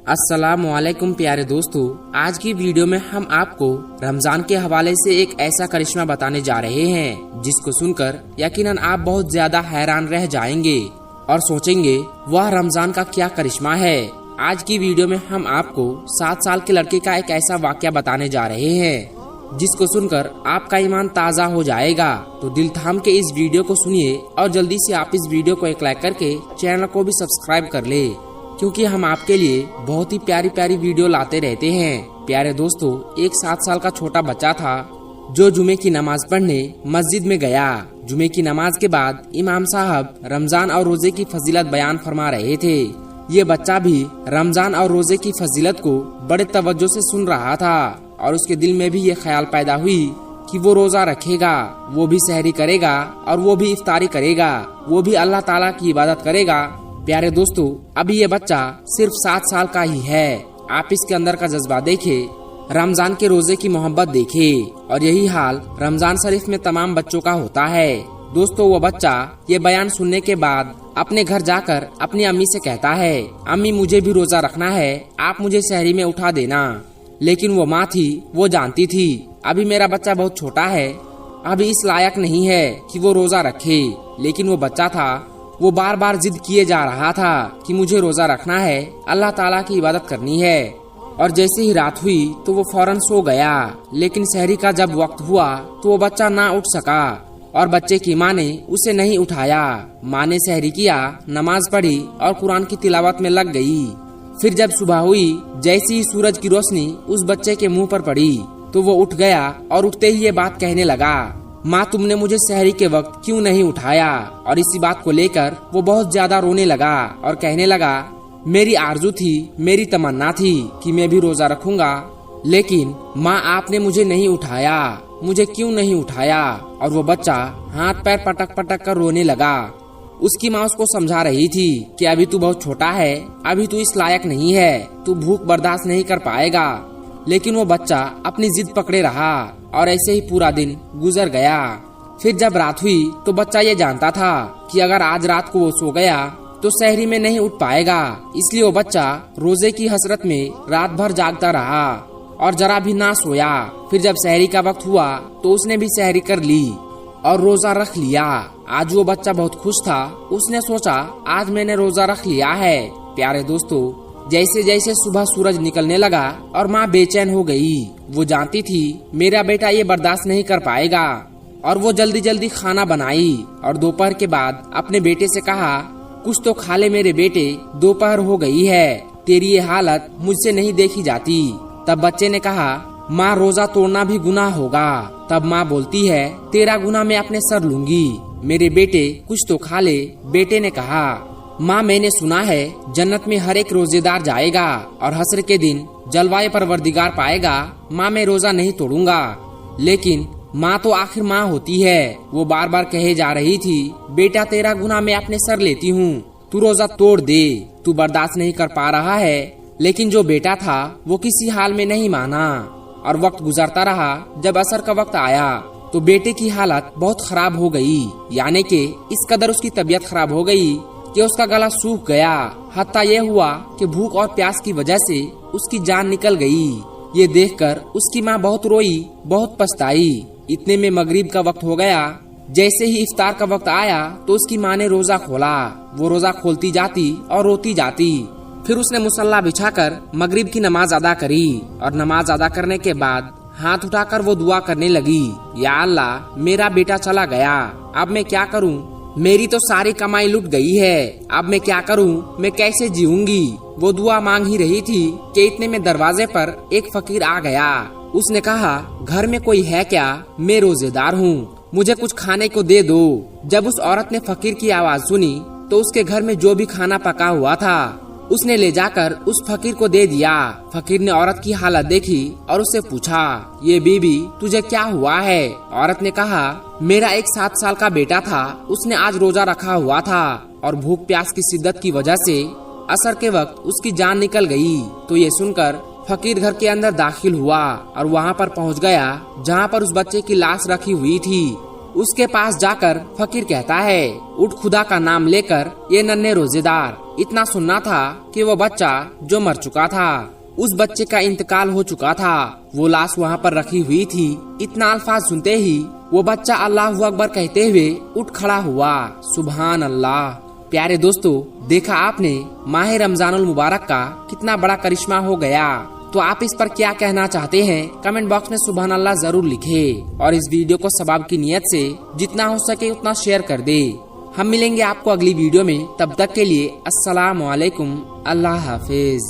अस्सलामुअलैकुम प्यारे दोस्तों, आज की वीडियो में हम आपको रमजान के हवाले से एक ऐसा करिश्मा बताने जा रहे हैं जिसको सुनकर यकीनन आप बहुत ज्यादा हैरान रह जाएंगे और सोचेंगे वह रमजान का क्या करिश्मा है। आज की वीडियो में हम आपको 7 साल के लड़के का एक ऐसा वाकया बताने जा रहे हैं जिसको सुनकर आपका ईमान ताज़ा हो जाएगा। तो दिल थाम के इस वीडियो को सुनिए और जल्दी से आप इस वीडियो को एक लाइक करके चैनल को भी सब्सक्राइब कर ले, क्योंकि हम आपके लिए बहुत ही प्यारी प्यारी वीडियो लाते रहते हैं। प्यारे दोस्तों, एक 7 साल का छोटा बच्चा था जो जुमे की नमाज पढ़ने मस्जिद में गया। जुमे की नमाज के बाद इमाम साहब रमजान और रोजे की फजीलत बयान फरमा रहे थे। ये बच्चा भी रमजान और रोजे की फजीलत को बड़े तवज्जो से सुन रहा था और उसके दिल में भी ये ख्याल पैदा हुई कि वो रोजा रखेगा, वो भी सहरी करेगा और वो भी इफ्तारी करेगा, वो भी अल्लाह ताला की इबादत करेगा। प्यारे दोस्तों, अभी ये बच्चा सिर्फ 7 साल का ही है। आप इसके अंदर का जज्बा देखे, रमजान के रोजे की मोहब्बत देखे, और यही हाल रमजान शरीफ में तमाम बच्चों का होता है। दोस्तों, वो बच्चा ये बयान सुनने के बाद अपने घर जाकर अपनी अम्मी से कहता है, अम्मी मुझे भी रोजा रखना है, आप मुझे सहरी में उठा देना। लेकिन वो माँ थी, वो जानती थी अभी मेरा बच्चा बहुत छोटा है, अभी इस लायक नहीं है कि वो रोजा रखे। लेकिन वो बच्चा था, वो बार बार जिद किए जा रहा था कि मुझे रोजा रखना है, अल्लाह ताला की इबादत करनी है। और जैसे ही रात हुई तो वो फौरन सो गया। लेकिन सहरी का जब वक्त हुआ तो वो बच्चा ना उठ सका और बच्चे की माँ ने उसे नहीं उठाया। माँ ने सहरी किया, नमाज पढ़ी और कुरान की तिलावत में लग गई। फिर जब सुबह हुई, जैसी ही सूरज की रोशनी उस बच्चे के मुंह पर पड़ी तो वो उठ गया और उठते ही ये बात कहने लगा, माँ तुमने मुझे सहरी के वक्त क्यों नहीं उठाया। और इसी बात को लेकर वो बहुत ज्यादा रोने लगा और कहने लगा, मेरी आरजू थी, मेरी तमन्ना थी कि मैं भी रोजा रखूंगा, लेकिन माँ आपने मुझे नहीं उठाया, मुझे क्यों नहीं उठाया। और वो बच्चा हाथ पैर पटक पटक कर रोने लगा। उसकी माँ उसको समझा रही थी कि अभी तू बहुत छोटा है, अभी तू इस लायक नहीं है, तू भूख बर्दाश्त नहीं कर पाएगा। लेकिन वो बच्चा अपनी जिद पकड़े रहा और ऐसे ही पूरा दिन गुजर गया। फिर जब रात हुई तो बच्चा ये जानता था कि अगर आज रात को वो सो गया तो सहरी में नहीं उठ पाएगा। इसलिए वो बच्चा रोजे की हसरत में रात भर जागता रहा और जरा भी ना सोया। फिर जब सहरी का वक्त हुआ तो उसने भी सहरी कर ली और रोजा रख लिया। आज वो बच्चा बहुत खुश था। उसने सोचा, आज मैंने रोजा रख लिया है। प्यारे दोस्तों, जैसे जैसे सुबह सूरज निकलने लगा और माँ बेचैन हो गई। वो जानती थी मेरा बेटा ये बर्दाश्त नहीं कर पाएगा, और वो जल्दी जल्दी खाना बनाई और दोपहर के बाद अपने बेटे से कहा, कुछ तो खा ले मेरे बेटे, दोपहर हो गई है, तेरी ये हालत मुझसे नहीं देखी जाती। तब बच्चे ने कहा, माँ रोजा तोड़ना भी गुनाह होगा। तब माँ बोलती है, तेरा गुनाह मैं अपने सर लूंगी, मेरे बेटे कुछ तो खा ले। बेटे ने कहा, माँ मैंने सुना है जन्नत में हर एक रोजेदार जाएगा और हश्र के दिन जलवाए परवरदिगार पाएगा। माँ मैं रोजा नहीं तोड़ूंगा। लेकिन माँ तो आखिर माँ होती है। वो बार बार कहे जा रही थी, बेटा तेरा गुनाह मैं अपने सर लेती हूँ, तू रोजा तोड़ दे, तू बर्दाश्त नहीं कर पा रहा है। लेकिन जो बेटा था वो किसी हाल में नहीं माना और वक्त गुजरता रहा। जब असर का वक्त आया तो बेटे की हालत बहुत खराब हो गई, यानी कि इस कदर उसकी तबीयत खराब हो गई कि उसका गला सूख गया। हत्ता ये हुआ कि भूख और प्यास की वजह से उसकी जान निकल गई। ये देखकर उसकी माँ बहुत रोई, बहुत पछताई। इतने में मगरिब का वक्त हो गया। जैसे ही इफ्तार का वक्त आया तो उसकी माँ ने रोजा खोला। वो रोजा खोलती जाती और रोती जाती। फिर उसने मुसल्ला बिछाकर मगरिब की नमाज अदा करी और नमाज अदा करने के बाद हाथ उठाकर वो दुआ करने लगी, या अल्लाह मेरा बेटा चला गया, अब मैं क्या करूं, मेरी तो सारी कमाई लुट गई है, अब मैं क्या करूं, मैं कैसे जीऊंगी। वो दुआ मांग ही रही थी कि इतने में दरवाजे पर एक फकीर आ गया। उसने कहा, घर में कोई है क्या, मैं रोजेदार हूँ, मुझे कुछ खाने को दे दो। जब उस औरत ने फकीर की आवाज सुनी तो उसके घर में जो भी खाना पका हुआ था उसने ले जाकर उस फकीर को दे दिया। फकीर ने औरत की हालत देखी और उससे पूछा, ये बीबी तुझे क्या हुआ है। औरत ने कहा, मेरा एक 7 साल का बेटा था, उसने आज रोजा रखा हुआ था और भूख प्यास की शिद्दत की वजह से असर के वक्त उसकी जान निकल गई। तो ये सुनकर फकीर घर के अंदर दाखिल हुआ और वहाँ पर पहुँच गया जहाँ पर उस बच्चे की लाश रखी हुई थी। उसके पास जाकर फकीर कहता है, उठ खुदा का नाम लेकर ये नन्हे रोजेदार। इतना सुनना था कि वो बच्चा जो मर चुका था, उस बच्चे का इंतकाल हो चुका था, वो लाश वहाँ पर रखी हुई थी। इतना अल्फाज सुनते ही वो बच्चा अल्लाहु अकबर कहते हुए उठ खड़ा हुआ। सुभान अल्लाह। प्यारे दोस्तों, देखा आपने माह रमजानुल मुबारक का कितना बड़ा करिश्मा हो गया। तो आप इस पर क्या कहना चाहते हैं कमेंट बॉक्स में सुभान अल्लाह जरूर लिखें और इस वीडियो को सवाब की नियत से जितना हो सके उतना शेयर कर दे। हम मिलेंगे आपको अगली वीडियो में, तब तक के लिए अस्सलाम वालेकुम, अल्लाह हाफिज।